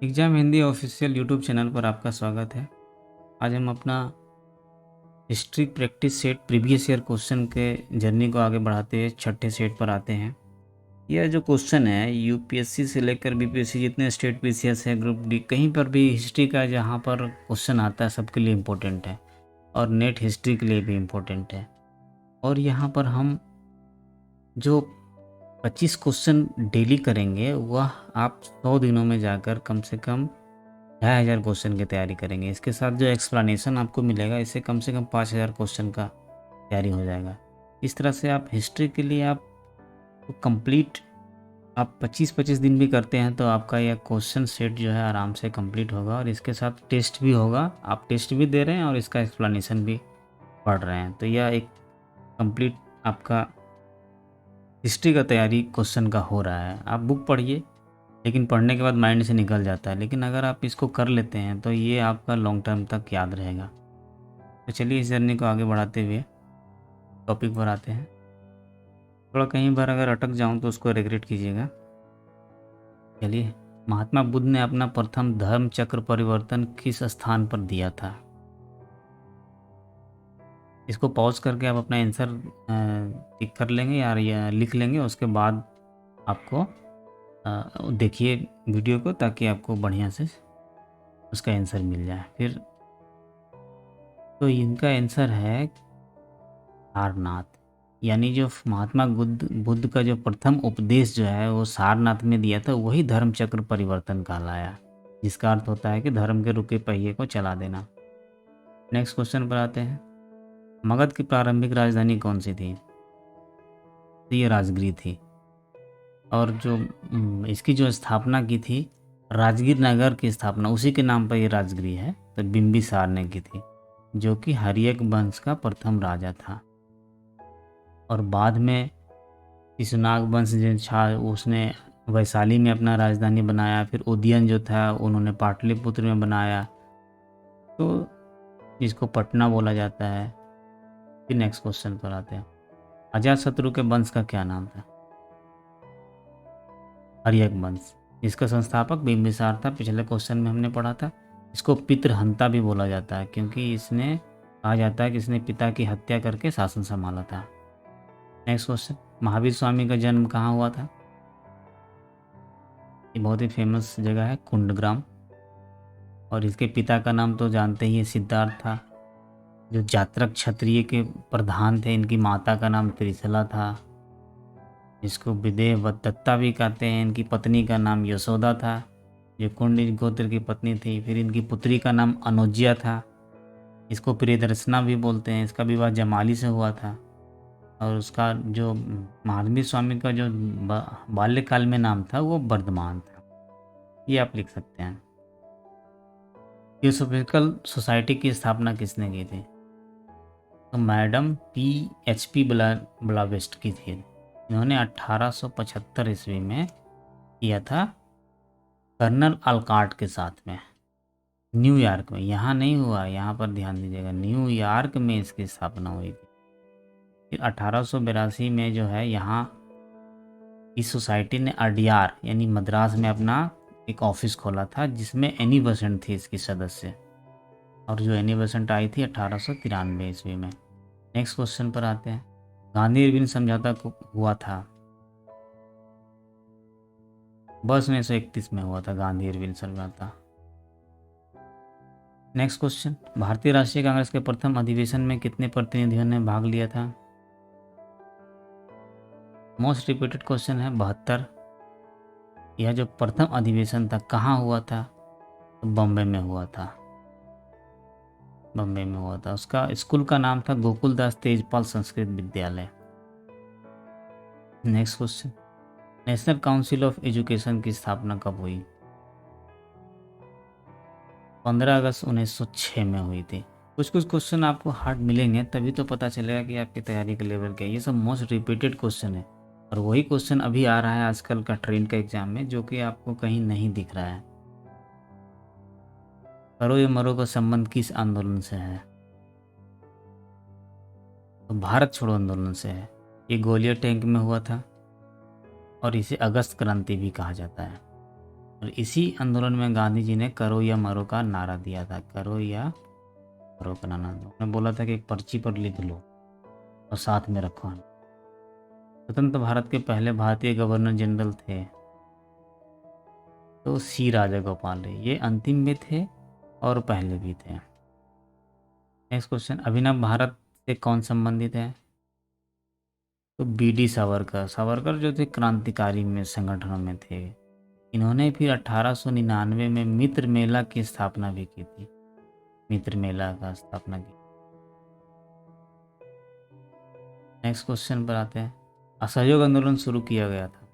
Exam Hindi official YouTube channel पर आपका स्वागत है। आज हम अपना history practice set previous year question के जर्नी को आगे बढ़ाते हुए छठे सेट पर आते हैं। यह जो क्वेश्चन है यूपीएससी से लेकर बीपीएससी जितने स्टेट पीसीएस है, ग्रुप डी, कहीं पर भी हिस्ट्री का जहाँ पर क्वेश्चन आता है सबके लिए इम्पोर्टेंट है और नेट हिस्ट्री के लिए भी इम्पोर्टेंट है। और यहाँ पर हम जो 25 क्वेश्चन डेली करेंगे वह आप 100 दिनों में जाकर कम से कम 2,500 क्वेश्चन की तैयारी करेंगे। इसके साथ जो एक्सप्लेनेशन आपको मिलेगा इससे कम से कम 5,000 क्वेश्चन का तैयारी हो जाएगा। इस तरह से आप हिस्ट्री के लिए आप कंप्लीट आप 25-25 दिन भी करते हैं तो आपका यह क्वेश्चन सेट जो है आराम से कंप्लीट होगा और इसके साथ टेस्ट भी होगा। आप टेस्ट भी दे रहे हैं और इसका एक्सप्लेनेशन भी पढ़ रहे हैं, तो यह एक कंप्लीट आपका हिस्ट्री का तैयारी क्वेश्चन का हो रहा है। आप बुक पढ़िए, लेकिन पढ़ने के बाद माइंड से निकल जाता है, लेकिन अगर आप इसको कर लेते हैं तो ये आपका लॉन्ग टर्म तक याद रहेगा। तो चलिए इस जर्नी को आगे बढ़ाते हुए टॉपिक पर आते हैं। थोड़ा कहीं बार अगर अटक जाऊं तो उसको रिग्रेट कीजिएगा। चलिए, महात्मा बुद्ध ने अपना प्रथम धर्म चक्र परिवर्तन किस स्थान पर दिया था? इसको पॉज करके आप अपना आंसर टिक कर लेंगे या लिख लेंगे। उसके बाद आपको देखिए वीडियो को, ताकि आपको बढ़िया से उसका आंसर मिल जाए। फिर तो इनका आंसर है सारनाथ। यानी जो महात्मा बुद्ध का जो प्रथम उपदेश जो है वो सारनाथ में दिया था, वही धर्म चक्र परिवर्तन कहलाया, जिसका अर्थ होता है कि धर्म के रुके पहिए को चला देना। नेक्स्ट क्वेश्चन पर आते हैं। मगध की प्रारंभिक राजधानी कौन सी थी? तो ये राजगिरी थी। और जो इसकी जो स्थापना की थी, राजगीर नगर की स्थापना उसी के नाम पर ये राजगिरी है, तो बिंबिसार ने की थी, जो कि हर्यक वंश का प्रथम राजा था। और बाद में शिशुनाग वंश जो था उसने वैशाली में अपना राजधानी बनाया। फिर उदयन जो था उन्होंने पाटलिपुत्र में बनाया, तो इसको पटना बोला जाता है। फिर नेक्स्ट क्वेश्चन पर आते हैं। अजातशत्रु के वंश का क्या नाम था? हर्यक वंश। इसका संस्थापक बिंबिसार था, पिछले क्वेश्चन में हमने पढ़ा था। इसको पितृहंता भी बोला जाता है, क्योंकि इसने कहा जाता है कि इसने पिता की हत्या करके शासन संभाला था। Next question. महावीर स्वामी का जन्म कहाँ हुआ था? ये बहुत ही फेमस जगह है, कुंडग्राम। और इसके पिता का नाम तो जानते ही हैं, सिद्धार्थ था, जो जात्रक क्षत्रिय के प्रधान थे। इनकी माता का नाम त्रिशला था, जिसको विदेह व दत्ता भी कहते हैं। इनकी पत्नी का नाम यशोदा था, जो कुंड गोत्र की पत्नी थी। फिर इनकी पुत्री का नाम अनुज्या था, इसको प्रियदर्शना भी बोलते हैं। इसका विवाह जमाली से हुआ था। और उसका जो महावीर स्वामी का जो बाल्यकाल में नाम था वो वर्धमान था। ये आप लिख सकते हैं। थियोसॉफिकल सोसाइटी की स्थापना किसने की थी? तो मैडम PHP ब्लावेस्ट की थी। इन्होंने 1875 ईस्वी में किया था, कर्नल अल्काट के साथ में, न्यूयॉर्क में। यहाँ नहीं हुआ, यहाँ पर ध्यान दीजिएगा, न्यूयॉर्क में इसकी स्थापना हुई थी। फिर 1882 में जो है यहाँ इस सोसाइटी ने अडियार यानी मद्रास में अपना एक ऑफिस खोला था, जिसमें एनी बेसेंट थी इसकी सदस्य। और जो एनी बेसेंट आई थी 1893 ईस्वी में। नेक्स्ट क्वेश्चन पर आते हैं। गांधी इरविन समझौता हुआ था? वर्ष 1931 में हुआ था गांधी इरविन समझौता। Next question. भारतीय राष्ट्रीय कांग्रेस के प्रथम अधिवेशन में कितने प्रतिनिधियों ने भाग लिया था? मोस्ट रिपीटेड क्वेश्चन है, 72। यह जो प्रथम अधिवेशन था कहाँ हुआ था? तो बॉम्बे में हुआ था, बॉम्बे में हुआ था। उसका स्कूल का नाम था गोकुलदास तेजपाल संस्कृत विद्यालय। Next question. National council of education की स्थापना कब हुई? 15 अगस्त 1906 में हुई थी। कुछ कुछ क्वेश्चन आपको हार्ड मिलेंगे, तभी तो पता चलेगा कि आपकी तैयारी का लेवल क्या है। ये सब मोस्ट रिपीटेड क्वेश्चन है, और वही क्वेश्चन अभी आ रहा है आजकल का ट्रेंड का एग्जाम में, जो कि आपको कहीं नहीं दिख रहा है। करो या मरो का संबंध किस आंदोलन से है? तो भारत छोड़ो आंदोलन से है। ये ग्वालियर टैंक में हुआ था, और इसे अगस्त क्रांति भी कहा जाता है। और इसी आंदोलन में गांधी जी ने करो या मरो का नारा दिया था। करो या मरो का नारा उन्होंने बोला था कि एक पर्ची पर लिख लो और साथ में रखो। स्वतंत्र भारत के पहले भारतीय गवर्नर जनरल थे तो सी राजागोपाल, ये अंतिम में थे और पहले भी थे। नेक्स्ट क्वेश्चन, अभिनव भारत से कौन संबंधित है? तो बी डी सावरकर। सावरकर जो थे क्रांतिकारी में संगठनों में थे। इन्होंने फिर 1899 में मित्र मेला की स्थापना भी की थी। मित्र मेला का स्थापना की। नेक्स्ट क्वेश्चन पर आते हैं, असहयोग आंदोलन शुरू किया गया था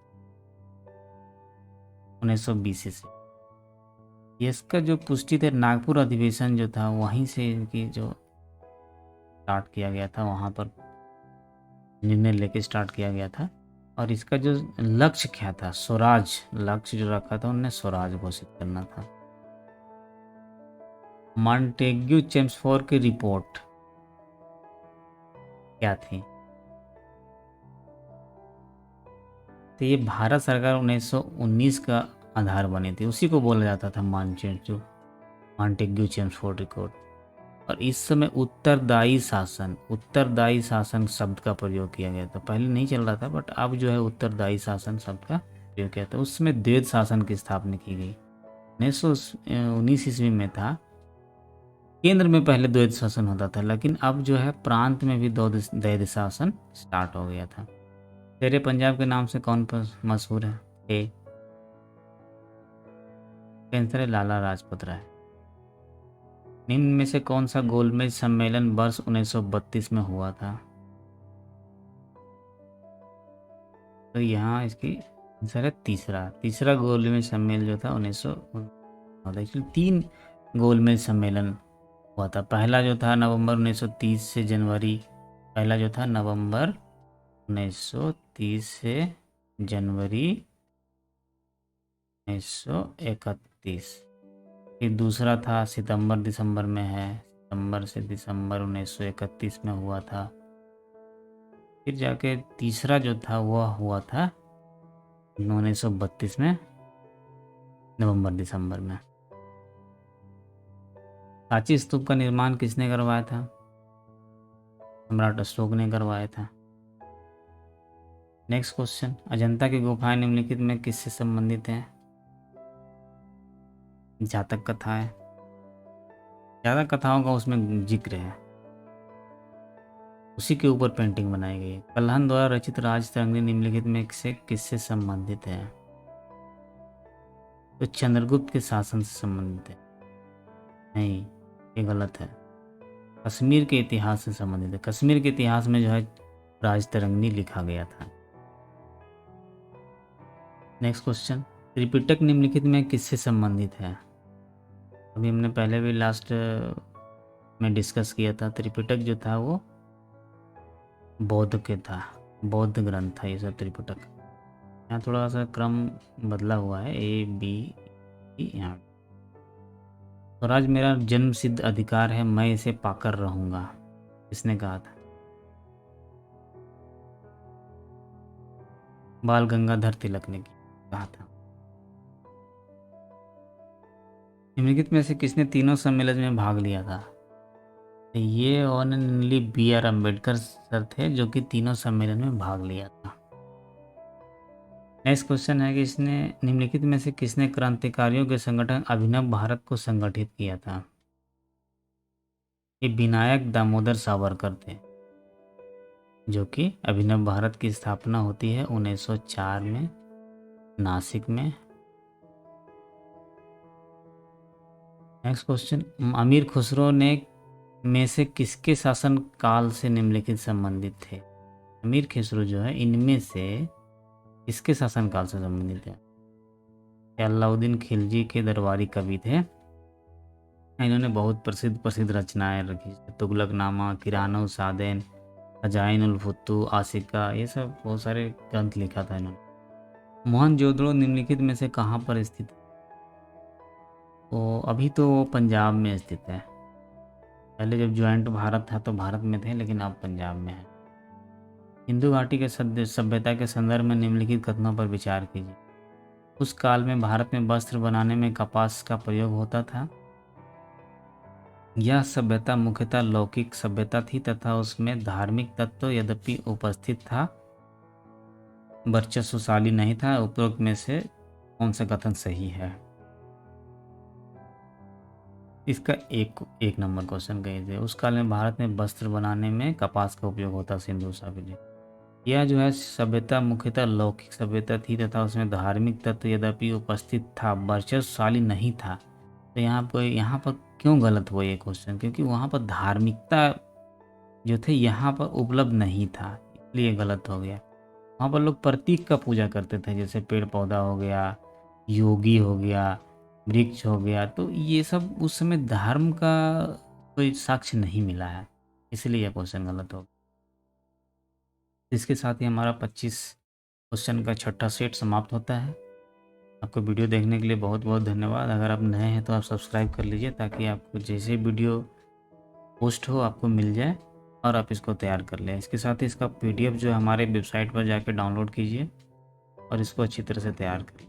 1920 से। इसका जो पुष्टि थे नागपुर अधिवेशन जो था वहीं से इनकी जो स्टार्ट किया गया था, वहाँ पर निर्णय लेके स्टार्ट किया गया था। और इसका जो लक्ष्य क्या था, स्वराज लक्ष्य जो रखा था उन्होंने स्वराज घोषित करना था। मॉन्टेग्यू चेम्सफोर्ड की रिपोर्ट क्या थी? तो ये भारत सरकार 1919 का आधार बनी थी, उसी को बोला जाता था मॉन्टेग्यू चेम्सफोर्ड रिपोर्ट। और इस समय उत्तरदायी शासन शब्द का प्रयोग किया गया था। पहले नहीं चल रहा था बट अब जो है उत्तरदायी शासन शब्द का प्रयोग किया था। उस समय द्वैध शासन की स्थापना की गई। 1919 ईस्वी में था। केंद्र में पहले द्वैध शासन होता था, लेकिन अब जो है प्रांत में भी द्वैध शासन स्टार्ट हो गया था। शेरे पंजाब के नाम से कौन मशहूर है? आंसर है लाला लाजपत राय। निम्न में से कौन सा गोलमेज सम्मेलन वर्ष 1932 में हुआ था? तो यहाँ इसकी आंसर है तीसरा गोलमेज सम्मेलन जो था 1900। 3 गोलमेज सम्मेलन हुआ था। पहला जो था नवंबर 1930 से जनवरी, पहला जो था नवंबर 1930 से जनवरी 1931। फिर दूसरा था सितंबर दिसंबर में है, सितंबर से दिसंबर 1931 में हुआ था। फिर जाके तीसरा जो था वह हुआ था 1932 में, नवंबर दिसंबर में। सांची स्तूप का निर्माण किसने करवाया था? सम्राट अशोक ने करवाया था। नेक्स्ट क्वेश्चन, अजंता की गुफाएं निम्नलिखित में किससे संबंधित हैं? जातक कथा है। ज़्यादा कथाओं का उसमें जिक्र है, उसी के ऊपर पेंटिंग बनाई गई है। कल्हन द्वारा रचित राज तरंगिणी निम्नलिखित में से किससे संबंधित है? तो चंद्रगुप्त के शासन से संबंधित है। नहीं, ये गलत है। कश्मीर के इतिहास से संबंधित है। कश्मीर के इतिहास में जो है राज तरंगिणी लिखा गया था। नेक्स्ट क्वेश्चन, त्रिपिटक निम्नलिखित में किससे संबंधित है? अभी हमने पहले भी लास्ट में डिस्कस किया था। त्रिपिटक जो था वो बौद्ध के था, बौद्ध ग्रंथ था ये सब त्रिपिटक। यहाँ थोड़ा सा क्रम बदला हुआ है, A B E यहाँ। स्वराज मेरा जन्म सिद्ध अधिकार है, मैं इसे पाकर रहूंगा, किसने कहा था? बाल गंगाधर तिलक ने कहा था। निम्नलिखित में से किसने तीनों सम्मेलन में भाग लिया था? ये ओनली B.R. अम्बेडकर सर थे जो कि तीनों सम्मेलन में भाग लिया था। नेक्स्ट क्वेश्चन है कि इसने निम्नलिखित में से किसने क्रांतिकारियों के संगठन अभिनव भारत को संगठित किया था? ये विनायक दामोदर सावरकर थे, जो कि अभिनव भारत की स्थापना होती है 1904 में नासिक में। नेक्स्ट क्वेश्चन, अमीर खुसरो ने में से किसके शासन काल से निम्नलिखित संबंधित थे? अमीर खुसरो जो है इनमें से किसके शासन काल से संबंधित है? अलाउद्दीन खिलजी के दरबारी कवि थे। इन्होंने बहुत प्रसिद्ध रचनाएं रखी, तुगलकनामा, किरानो सादेन, खजाइन उल फुत्तू, आशिका, ये सब बहुत सारे ग्रंथ लिखा था इन्होंने। मोहनजोदड़ो निम्नलिखित में से कहाँ पर स्थित है? तो अभी तो वो पंजाब में स्थित है। पहले जब ज्वाइंट भारत था तो भारत में थे, लेकिन अब पंजाब में है। सिंधु घाटी के सभ्यता के संदर्भ में निम्नलिखित कथनों पर विचार कीजिए। उस काल में भारत में वस्त्र बनाने में कपास का प्रयोग होता था। यह सभ्यता मुख्यतः लौकिक सभ्यता थी तथा उसमें धार्मिक तत्व यद्यपि उपस्थित था, वर्चस्वशाली नहीं था। उपरोक्त में से कौन सा कथन सही है? इसका एक नंबर क्वेश्चन कही थे। उस काल में भारत में वस्त्र बनाने में कपास का उपयोग होता, सिंधु सभ्यता। यह जो है सभ्यता मुख्यतः लौकिक सभ्यता थी तथा उसमें धार्मिक तत्व यद्यपि उपस्थित था, वर्चस्वशाली नहीं था। तो यहाँ पर क्यों गलत हुआ ये क्वेश्चन? क्योंकि वहाँ पर धार्मिकता जो थे यहाँ पर उपलब्ध नहीं था, इसलिए गलत हो गया। वहाँ पर लोग प्रतीक का पूजा करते थे, जैसे पेड़ पौधा हो गया, योगी हो गया, वृक्ष हो गया। तो ये सब उस समय धर्म का कोई साक्ष्य नहीं मिला है, इसलिए यह क्वेश्चन गलत हो गया। इसके साथ ही हमारा 25 क्वेश्चन का छठा सेट समाप्त होता है। आपको वीडियो देखने के लिए बहुत बहुत धन्यवाद। अगर आप नए हैं तो आप सब्सक्राइब कर लीजिए ताकि आपको जैसे वीडियो पोस्ट हो आपको मिल जाए और आप इसको तैयार कर लें। इसके साथ ही इसका PDF जो है हमारे वेबसाइट पर जाकर डाउनलोड कीजिए और इसको अच्छी तरह से तैयार करिए।